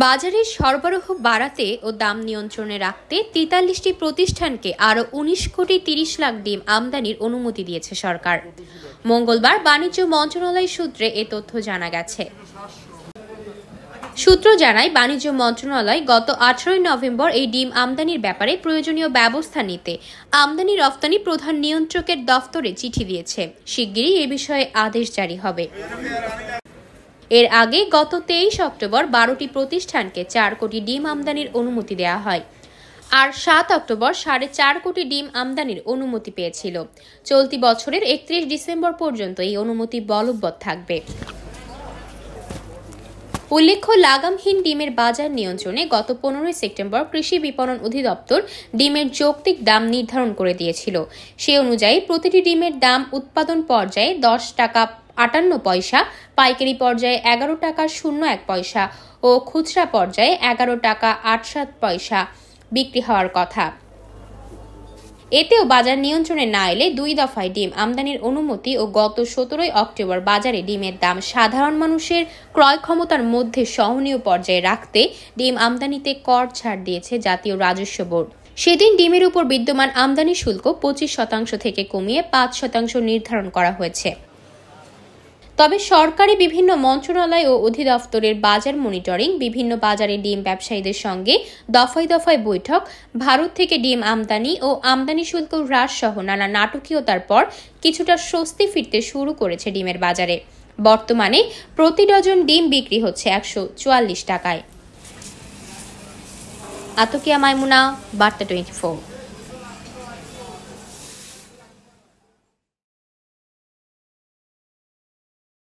বাজারের সরবরাহ বাড়াতে ও দাম নিয়ন্ত্রণে রাখতে ৪৩টি প্রতিষ্ঠানকে আরও ১৯ কোটি ৩০ লাখ ডিম আমদানির অনুমতি দিয়েছে সরকার। মঙ্গলবার বাণিজ্য মন্ত্রণালয় সূত্রে এ তথ্য জানা গেছে। সূত্র জানায়, বাণিজ্য মন্ত্রণালয় গত ১৮ নভেম্বর এই ডিম আমদানির ব্যাপারে প্রয়োজনীয় ব্যবস্থা নিতে আমদানি রফতানি প্রধান নিয়ন্ত্রকের দফতরে চিঠি দিয়েছে। শিগগিরই এ বিষয়ে আদেশ জারি হবে। এর আগে গত ২৩ অক্টোবর ১২টি প্রতিষ্ঠানকে ৪ কোটি ডিম আমদানির অনুমতি দেওয়া হয়, আর ৭ অক্টোবর ৪.৫ কোটি ডিম আমদানির অনুমতি পেয়েছিল। চলতি বছরের ৩১ ডিসেম্বর পর্যন্ত এই অনুমতি বলবৎ থাকবে। উল্লেখ্য, লাগামহীন ডিমের বাজার নিয়ন্ত্রণে গত ১৫ সেপ্টেম্বর কৃষি বিপণন অধিদপ্তর ডিমের যৌক্তিক দাম নির্ধারণ করে দিয়েছিল। সে অনুযায়ী প্রতিটি ডিমের দাম উৎপাদন পর্যায়ে ১০ টাকা ৫৮ পয়সা, পাইকারি পর্যায়ে ১১ টাকা ০১ পয়সা ও খুচরা পর্যায়ে ১১ টাকা ৮৭ পয়সা বিক্রি হওয়ার কথা। এতেও বাজার নিয়ন্ত্রণে না এলে ২ দফায় ডিম আমদানির অনুমতি ও গত ১৭ অক্টোবর বাজারে ডিমের দাম সাধারণ মানুষের ক্রয় ক্ষমতার মধ্যে সহনীয় পর্যায়ে রাখতে ডিম আমদানিতে কর ছাড় দিয়েছে জাতীয় রাজস্ব বোর্ড। সেদিন ডিমের উপর বিদ্যমান আমদানি শুল্ক ২৫% থেকে কমিয়ে ৫% নির্ধারণ করা হয়েছে। তবে সরকারি বিভিন্ন মন্ত্রণালয় ও অধিদপ্তরের বাজার মনিটরিং, বিভিন্ন বাজারে ডিম ব্যবসায়ীদের সঙ্গে দফায় দফায় বৈঠক, ভারত থেকে ডিম আমদানি ও আমদানি শুল্ক হ্রাস সহ নানা নাটকীয়তার পর কিছুটা স্বস্তি ফিরতে শুরু করেছে ডিমের বাজারে। বর্তমানে প্রতি ডজন ডিম বিক্রি হচ্ছে ১৪৪ টাকায়। আতকিয়া মাইমুনা, বার্তা 24।